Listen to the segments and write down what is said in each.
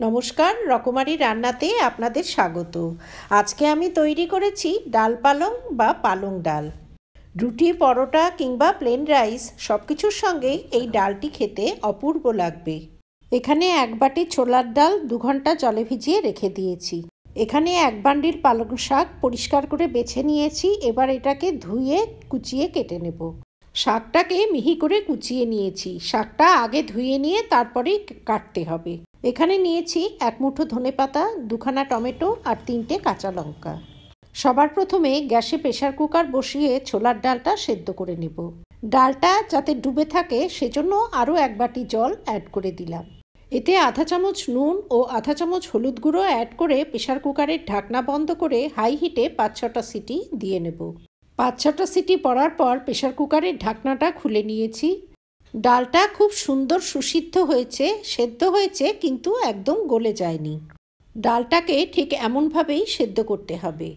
নমস্কার, রকমারি রান্নাতে আপনাদের স্বাগত। আজকে আমি তৈরি করেছি ডাল পালং বা পালং ডাল। রুটি, পরোটা কিংবা প্লেন রাইস সব কিছুর সঙ্গেই এই ডালটি খেতে অপূর্ব লাগবে। এখানে এক বাটি ছোলার ডাল 2 ঘন্টা জলে ভিজিয়ে রেখে দিয়েছি। এখানে এক বান্ডিল পালং শাক পরিষ্কার করে বেছে নিয়েছি। এবার এটাকে ধুয়ে কুচিয়ে কেটে নেব। শাকটাকে মিহি করে কুচিয়ে নিয়েছি। শাকটা আগে ধুয়ে নিয়ে তারপরেই কাটতে হবে। এখানে নিয়েছি 1 মুঠো ধনেপাতা, 2খানা টমেটো আর 3টে কাঁচা লঙ্কা। সবার প্রথমে গ্যাসে প্রেসার কুকার বসিয়ে ছোলার ডালটা সেদ্ধ করে নেব। ডালটা যাতে ডুবে থাকে সেজন্য আরও 1 বাটি জল অ্যাড করে দিলাম। এতে আধা চামচ নুন ও আধা চামচ হলুদ গুঁড়ো অ্যাড করে প্রেসার কুকারের ঢাকনা বন্ধ করে হাই হিটে 5-6টা সিটি দিয়ে নেব। 5-6টা সিটি পড়ার পর প্রেসার কুকারের ঢাকনাটা খুলে নিয়েছি। ডালটা খুব সুন্দর সুসিদ্ধ হয়েছে, সেদ্ধ হয়েছে কিন্তু একদম গলে যায়নি। ডালটাকে ঠিক এমনভাবেই সেদ্ধ করতে হবে।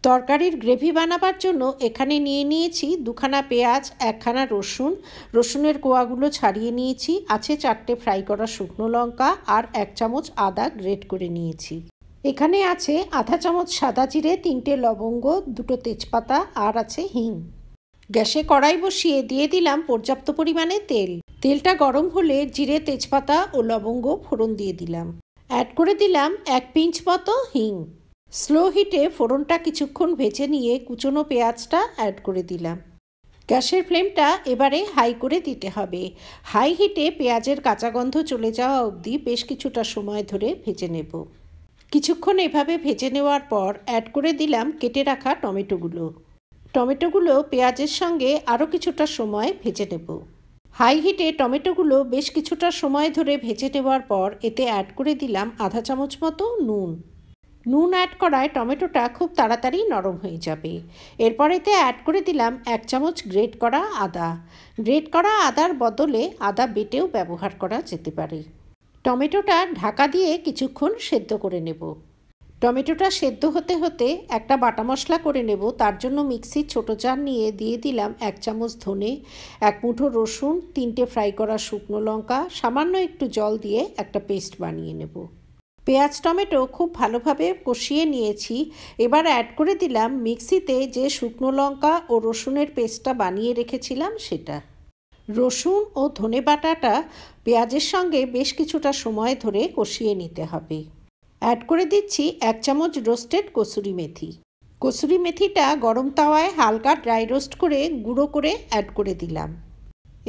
তরকারির গ্রেভি বানাবার জন্য এখানে নিয়েছি 2খানা পেঁয়াজ, 1খানা রসুনের কোয়াগুলো ছাড়িয়ে নিয়েছি। আছে 4টে ফ্রাই করা শুকনো লঙ্কা আর 1 চামচ আদা গ্রেট করে নিয়েছি। এখানে আছে আধা চামচ সাদা জিরে, 3টে লবঙ্গ, 2টো তেজপাতা আর আছে হিং। গ্যাসে কড়াই বসিয়ে দিয়ে দিলাম পর্যাপ্ত পরিমাণে তেল। তেলটা গরম হলে জিরে, তেজপাতা ও লবঙ্গ ফোড়ন দিয়ে দিলাম। অ্যাড করে দিলাম 1 পিঞ্চ মতো হিং। স্লো হিটে ফোড়নটা কিছুক্ষণ ভেজে নিয়ে কুচনো পেঁয়াজটা অ্যাড করে দিলাম। গ্যাসের ফ্লেমটা এবারে হাই করে দিতে হবে। হাই হিটে পেঁয়াজের কাঁচা গন্ধ চলে যাওয়া অবধি বেশ কিছুটা সময় ধরে ভেজে নেব। কিছুক্ষণ এভাবে ভেজে নেওয়ার পর অ্যাড করে দিলাম কেটে রাখা টমেটোগুলো পেঁয়াজের সঙ্গে আরও কিছুটা সময় ভেজে নেব। হাই হিটে টমেটোগুলো বেশ কিছুটা সময় ধরে ভেজে নেওয়ার পর এতে অ্যাড করে দিলাম আধা চামচ মতো নুন অ্যাড করায় টমেটোটা খুব তাড়াতাড়ি নরম হয়ে যাবে। এরপর এতে অ্যাড করে দিলাম 1 চামচ গ্রেট করা আদার বদলে আদা বেটেও ব্যবহার করা যেতে পারে। টমেটোটা ঢাকা দিয়ে কিছুক্ষণ সেদ্ধ করে নেব। টমেটোটা সেদ্ধ হতে হতে একটা বাটা মশলা করে নেব। তার জন্য মিক্সির ছোটো জার নিয়ে দিয়ে দিলাম 1 চামচ ধনে, 1 মুঠো রসুন, 3টে ফ্রাই করা শুকনো লঙ্কা, সামান্য একটু জল দিয়ে একটা পেস্ট বানিয়ে নেব। পেঁয়াজ টমেটো খুব ভালোভাবে কষিয়ে নিয়েছি। এবার অ্যাড করে দিলাম মিক্সিতে যে শুকনো লঙ্কা ও রসুনের পেস্টটা বানিয়ে রেখেছিলাম সেটা। রসুন ও ধনে বাটাটা পেঁয়াজের সঙ্গে বেশ কিছুটা সময় ধরে কষিয়ে নিতে হবে। অ্যাড করে দিচ্ছি 1 চামচ রোস্টেড কসুরি মেথিটা গরম তাওয়ায় হালকা ড্রাই রোস্ট করে গুঁড়ো করে অ্যাড করে দিলাম।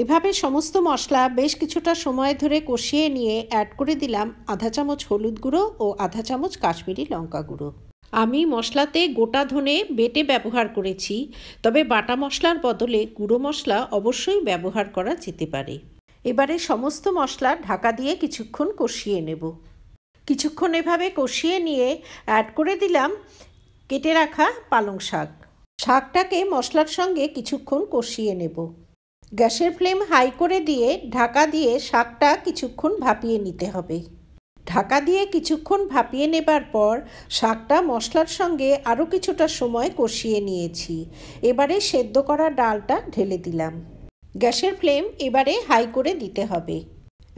এভাবে সমস্ত মশলা বেশ কিছুটা সময় ধরে কষিয়ে নিয়ে অ্যাড করে দিলাম আধা চামচ হলুদ গুঁড়ো ও আধা চামচ কাশ্মীরি লঙ্কা গুঁড়ো। আমি মশলাতে গোটা ধনে বেটে ব্যবহার করেছি, তবে বাটা মশলার বদলে গুঁড়ো মশলা অবশ্যই ব্যবহার করা যেতে পারে। এবারে সমস্ত মশলা ঢাকা দিয়ে কিছুক্ষণ কষিয়ে নেব। কিছুক্ষণ এভাবে কষিয়ে নিয়ে অ্যাড করে দিলাম কেটে রাখা পালং শাকটাকে মশলার সঙ্গে কিছুক্ষণ কষিয়ে নেব। গ্যাসের ফ্লেম হাই করে দিয়ে ঢাকা দিয়ে শাকটা কিছুক্ষণ ভাপিয়ে নিতে হবে। ঢাকা দিয়ে কিছুক্ষণ ভাপিয়ে নেবার পর শাকটা মশলার সঙ্গে আরও কিছুটা সময় কষিয়ে নিয়েছি। এবারে সেদ্ধ করা ডালটা ঢেলে দিলাম। গ্যাসের ফ্লেম এবারে হাই করে দিতে হবে।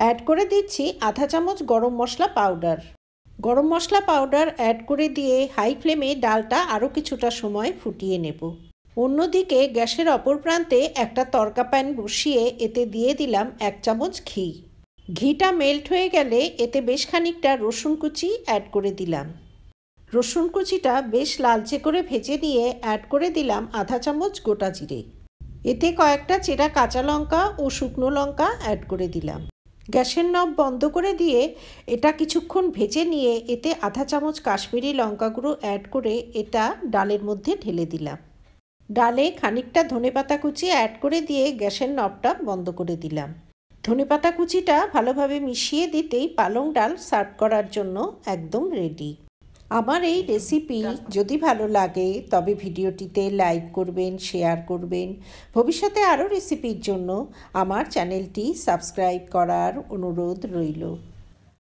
অ্যাড করে দিচ্ছি আধা চামচ গরম মশলা পাউডার অ্যাড করে দিয়ে হাই ফ্লেমে ডালটা আরও কিছুটা সময় ফুটিয়ে নেব। অন্যদিকে গ্যাসের অপর প্রান্তে একটা তড়কা প্যান বসিয়ে এতে দিয়ে দিলাম 1 চামচ ঘিটা মেল্ট হয়ে গেলে এতে বেশ খানিকটা রসুন কুচি অ্যাড করে দিলাম। রসুন কুচিটা বেশ লালচে করে ভেজে নিয়ে অ্যাড করে দিলাম আধা চামচ গোটা জিরে। এতে কয়েকটা চেরা কাঁচা লঙ্কা ও শুকনো লঙ্কা অ্যাড করে দিলাম। গ্যাসের নব বন্ধ করে দিয়ে এটা কিছুক্ষণ ভেজে নিয়ে এতে আধা চামচ কাশ্মীরি লঙ্কা গুঁড়ো অ্যাড করে এটা ডালের মধ্যে ঢেলে দিলাম। ডালে খানিকটা ধনেপাতা কুচি অ্যাড করে দিয়ে গ্যাসের নবটা বন্ধ করে দিলাম। ধনেপাতা কুচিটা ভালোভাবে মিশিয়ে দিতেই পালং ডাল সার্ভ করার জন্য একদম রেডি। আমার এই রেসিপি যদি ভালো লাগে তবে ভিডিওটিতে লাইক করবেন, শেয়ার করবেন। ভবিষ্যতে আরও রেসিপির জন্য আমার চ্যানেলটি সাবস্ক্রাইব করার অনুরোধ রইল।